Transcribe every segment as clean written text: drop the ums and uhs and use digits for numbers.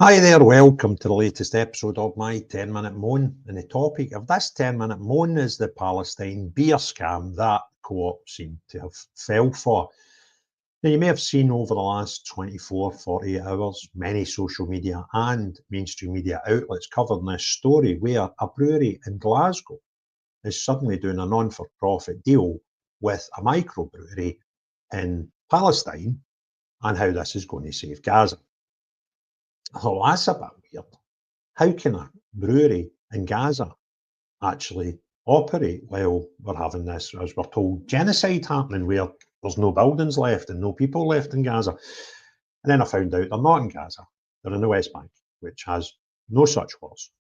Hi there, welcome to the latest episode of my 10-minute moan. And the topic of this 10-minute moan is the Palestine Beer scam that Co-op seem to have fell for. Now, you may have seen over the last 24, 48 hours, many social media and mainstream media outlets covered this story where a brewery in Glasgow is suddenly doing a non-for-profit deal with a microbrewery in Palestine and how this is going to save Gaza. Oh, that's a bit weird. How can a brewery in Gaza actually operate while we're having this, as we're told, genocide happening where there's no buildings left and no people left in Gaza? And then I found out they're not in Gaza, they're in the West Bank, which has no such wars.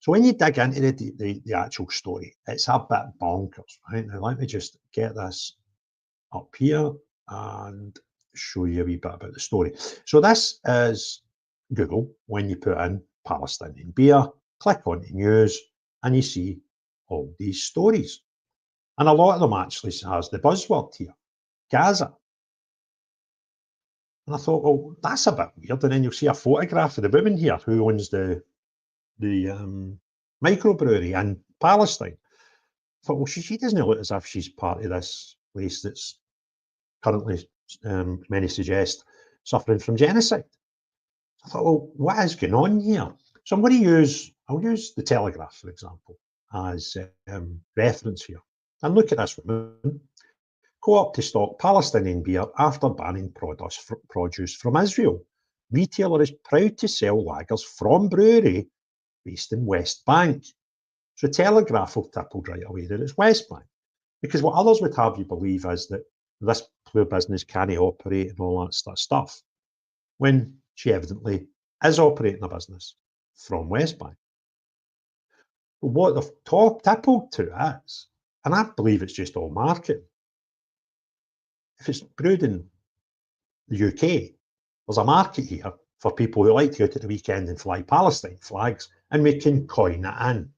So when you dig into the actual story, it's a bit bonkers, right? Now, let me just get this up here and show you a wee bit about the story. So this is Google. When you put in Palestine Beer, click on the news, and you see all these stories. And a lot of them actually has the buzzword here, Gaza. And I thought, well, that's a bit weird. And then you'll see a photograph of the woman here who owns the microbrewery in Palestine. I thought, well, she doesn't look as if she's part of this place that's currently, many suggest, suffering from genocide. I thought, well, what is going on here? So I'll use the Telegraph, for example, as reference here. And look at this woman. Co-op to stock Palestinian beer after banning produce from Israel. Retailer is proud to sell lagers from brewery based in West Bank. So Telegraph will tipple right away that it's West Bank. Because what others would have you believe is that this poor business can't operate and all that stuff, when she evidently is operating a business from West Bank. But what they've tippled to is, and I believe it's just all marketing, if it's brewed in the UK, there's a market here for people who like to go out at the weekend and fly Palestine flags, and we can coin it in.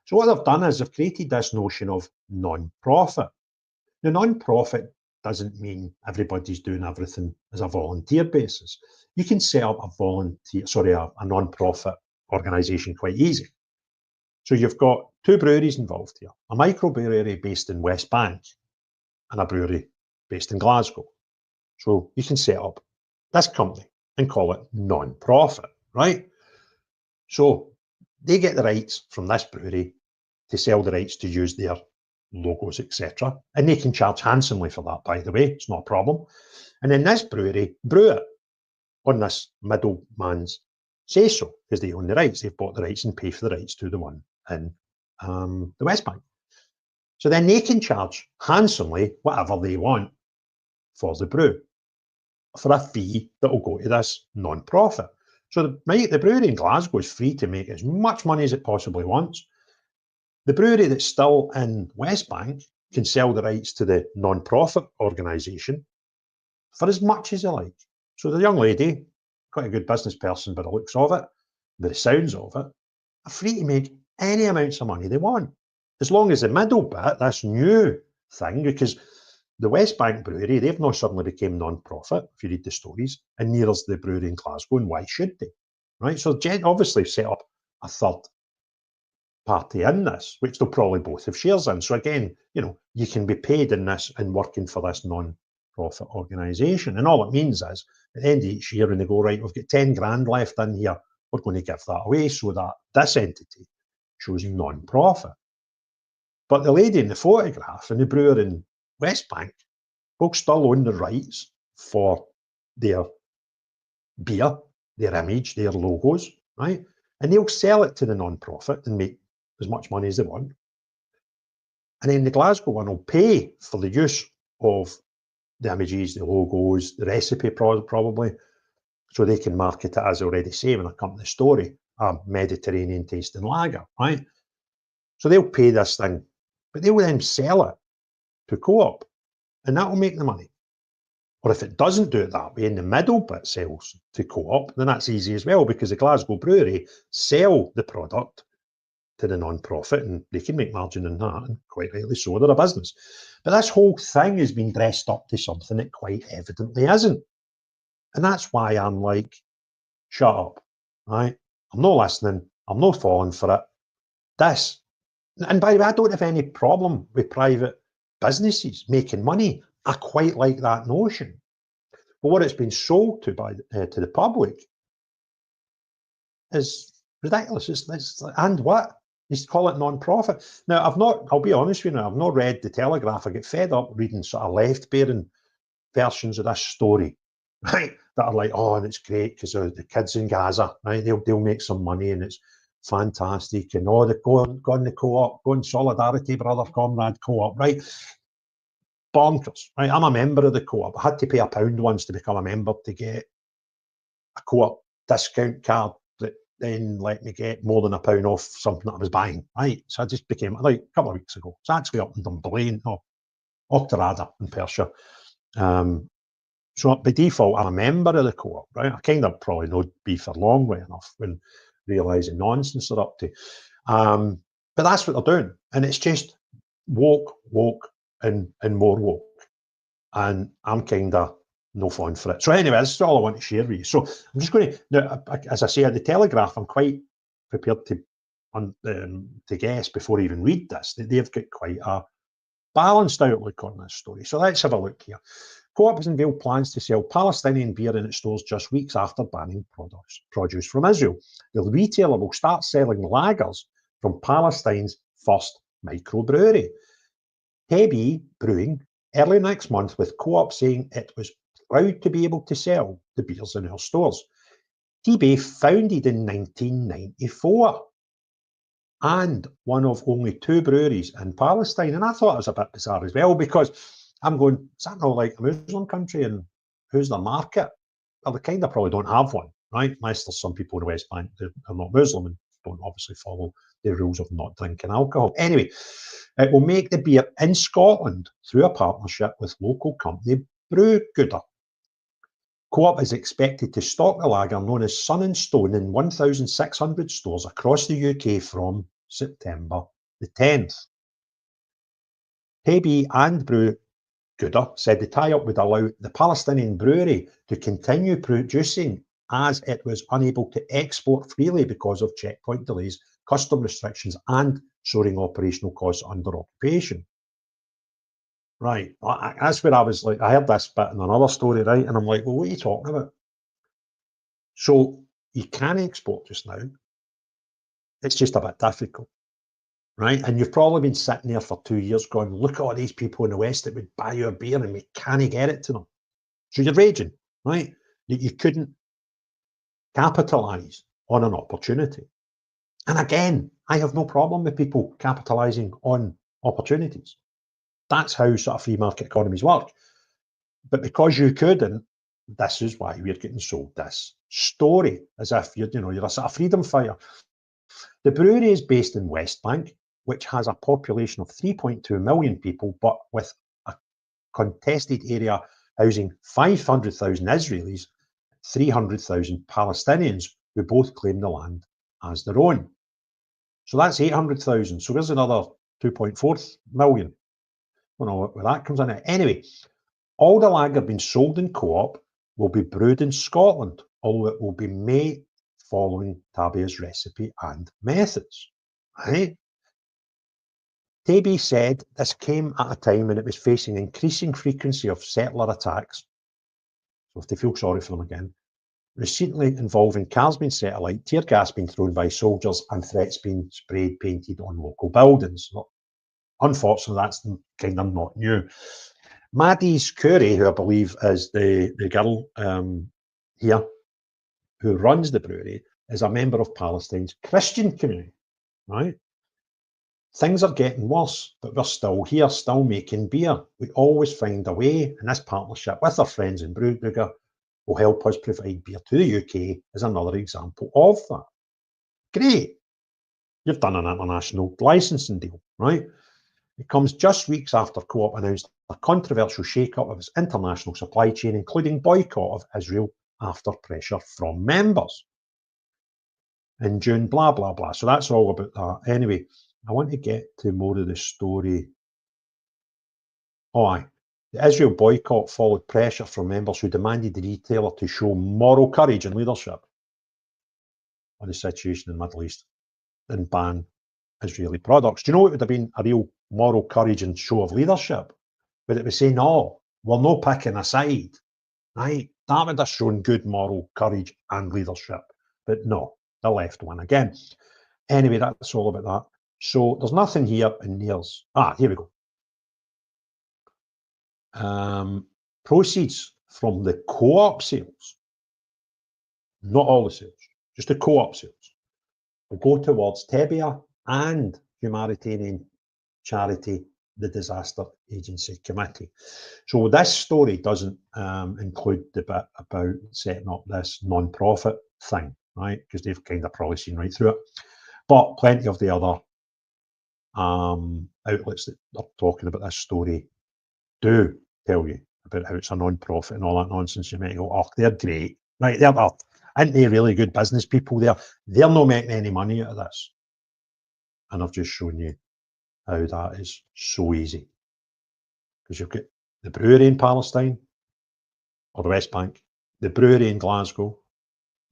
So what they've done is they've created this notion of non-profit. Now, non-profit doesn't mean everybody's doing everything as a volunteer basis. You can set up a non-profit organisation quite easy. So you've got two breweries involved here, a microbrewery based in West Bank and a brewery based in Glasgow. So you can set up this company and call it non-profit, right? So they get the rights from this brewery to sell the rights to use their logos, etc. And they can charge handsomely for that, by the way. It's not a problem. And then this brewery brew it on this middleman's say-so, because they own the rights. They've bought the rights and pay for the rights to the one in the West Bank. So then they can charge handsomely whatever they want for the brew for a fee that will go to this non-profit. So the brewery in Glasgow is free to make as much money as it possibly wants. The brewery that's still in West Bank can sell the rights to the non-profit organisation for as much as they like. So the young lady, quite a good business person by the looks of it, by the sounds of it, are free to make any amounts of money they want. As long as the middle bit, this new thing, because the West Bank brewery, they've not suddenly become non-profit, if you read the stories, and neither is the brewery in Glasgow, and why should they? Right? So obviously set up a third party in this, which they'll probably both have shares in. So again, you can be paid in this and working for this non-profit organisation. And all it means is, at the end of each year, when they go, right, we've got 10 grand left in here, we're going to give that away so that this entity shows non-profit. But the lady in the photograph and the brewer in West Bank will still own the rights for their beer, their image, their logos, right? And they'll sell it to the non-profit and make as much money as they want. And then the Glasgow one will pay for the use of the images, the logos, the recipe probably, so they can market it, as I already say when I come to the story, a Mediterranean tasting lager, right? So they'll pay this thing, but they will then sell it to Co-op, and that will make the money. Or if it doesn't do it that way, in the middle bit sells to Co-op, then that's easy as well, because the Glasgow brewery sell the product to the non-profit and they can make margin in that, and quite rightly so, they're a business. But this whole thing has been dressed up to something it quite evidently isn't. And that's why I'm like, shut up, right? I'm not listening. I'm not falling for it. This, and by the way, I don't have any problem with private businesses making money. I quite like that notion. But what it's been sold to by to the public is ridiculous. And what? You call it non-profit. Now, I'll be honest with you now, I've not read the Telegraph. I get fed up reading sort of left-bearing versions of this story, right? That are like, oh, and it's great because the kids in Gaza, right? They'll make some money and it's fantastic. And oh, go on the co-op, go in solidarity, brother, comrade co-op, right? Bonkers, right? I'm a member of the co-op. I had to pay £1 once to become a member to get a co-op discount card that then let me get more than £1 off something that I was buying, right? So I just became, like a couple of weeks ago, it's actually up in Dunblane, Auchterarder in Perthshire. So by default, I'm a member of the co-op, right? I kind of probably not be for long way enough when realising nonsense they're up to. But that's what they're doing. And it's just woke, and more woke. And I'm kind of no fun for it. So anyway, this is all I want to share with you. So I'm just going to, now, as I say, at the Telegraph, I'm quite prepared to guess before I even read this, that they've got quite a balanced outlook on this story. So let's have a look here. Co-op has unveiled plans to sell Palestinian beer in its stores just weeks after banning produce from Israel. The retailer will start selling lagers from Palestine's first microbrewery. Tebi Brewing early next month, with Co-op saying it was proud to be able to sell the beers in our stores. Tebi, founded in 1994 and one of only 2 breweries in Palestine. And I thought it was a bit bizarre as well, because I'm going, is that not like a Muslim country and who's the market? Well, they kind of probably don't have one, right? Unless there's some people in the West Bank that are not Muslim and don't obviously follow the rules of not drinking alcohol. Anyway, it will make the beer in Scotland through a partnership with local company Brewgooder. Co-op is expected to stock the lager known as Sun and Stone in 1,600 stores across the UK from September the 10th. Tebi and Brewgooder said the tie-up would allow the Palestinian brewery to continue producing as it was unable to export freely because of checkpoint delays, custom restrictions and soaring operational costs under occupation. Right, that's where I was like, I heard this bit in another story, right? And I'm like, well, what are you talking about? So you can export just now. It's just a bit difficult, right? And you've probably been sitting there for 2 years going, look at all these people in the West that would buy your beer and we can't get it to them. So you're raging, right? That you couldn't capitalise on an opportunity. And again, I have no problem with people capitalising on opportunities. That's how sort of free market economies work. But because you couldn't, this is why we're getting sold this story, as if you're a sort of freedom fighter. The brewery is based in West Bank, which has a population of 3.2 million people, but with a contested area housing 500,000 Israelis, 300,000 Palestinians, who both claim the land as their own. So that's 800,000. So there's another 2.4 million. I don't know where that comes in at. Anyway, all the lager being sold in Co-op will be brewed in Scotland, although it will be made following Tabia's recipe and methods. Right? Tebi said this came at a time when it was facing increasing frequency of settler attacks. So if they feel sorry for them again, recently involving cars being set alight, tear gas being thrown by soldiers, and threats being sprayed painted on local buildings. Unfortunately, that's kind of not new. Maddie's Curry, who I believe is the girl here who runs the brewery, is a member of Palestine's Christian community, right? Things are getting worse, but we're still here, still making beer. We always find a way, and this partnership with our friends in Brewgooder will help us provide beer to the UK as another example of that. Great. You've done an international licensing deal, right? It comes just weeks after Co-op announced a controversial shake-up of its international supply chain, including boycott of Israel after pressure from members. In June, blah, blah, blah. So that's all about that. Anyway, I want to get to more of the story. Oh, aye. The Israel boycott followed pressure from members who demanded the retailer to show moral courage and leadership. on the situation in the Middle East and ban Israeli products. Do you know what would have been a real moral courage and show of leadership? But it was saying, no, we're not picking a side, right? That would have shown good moral courage and leadership. But no, the left one again. Anyway, that's all about that. So there's nothing here in theirs. Here we go. Proceeds from the co-op sales, not all the sales, just the co-op sales, will go towards Tebia and humanitarian charity, the Disaster Agency Committee. So this story doesn't include the bit about setting up this non-profit thing, right? Because they've kind of probably seen right through it. But plenty of the other outlets that are talking about this story do tell you about how it's a non-profit and all that nonsense. You might go, oh, they're great. Right, aren't they really good business people there? They're not making any money out of this. And I've just shown you how that is so easy. Because you've got the brewery in Palestine, or the West Bank, the brewery in Glasgow,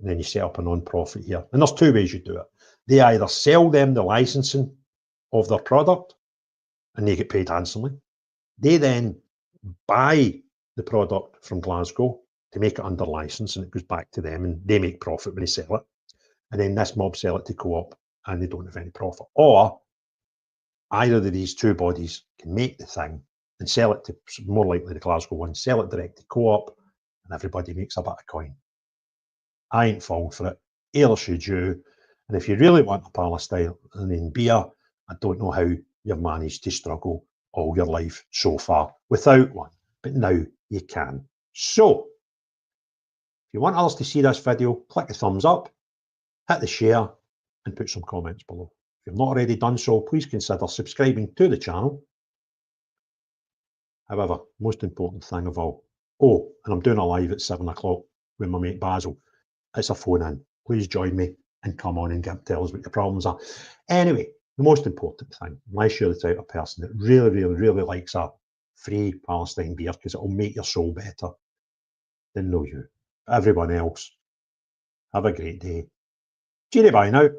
and then you set up a non-profit here. And there's two ways you do it. They either sell them the licensing of their product, and they get paid handsomely. They then buy the product from Glasgow to make it under license, and it goes back to them, and they make profit when they sell it. And then this mob sell it to co-op, and they don't have any profit. Or either of these two bodies can make the thing and sell it to, more likely the Glasgow one, sell it direct to co-op, and everybody makes a bit of coin. I ain't falling for it. Either should you. And if you really want a Palestine beer, I don't know how you've managed to struggle all your life so far without one. But now you can. So, if you want others to see this video, click the thumbs up, hit the share, and put some comments below. If you've not already done so, please consider subscribing to the channel. However, most important thing of all, and I'm doing a live at 7 o'clock with my mate Basil. It's a phone in. Please join me and come on and tell us what your problems are. Anyway, the most important thing, unless you're the type of person that really, really, really likes a free Palestine beer because it will make your soul better, then know you. Everyone else, have a great day. Cheery bye now.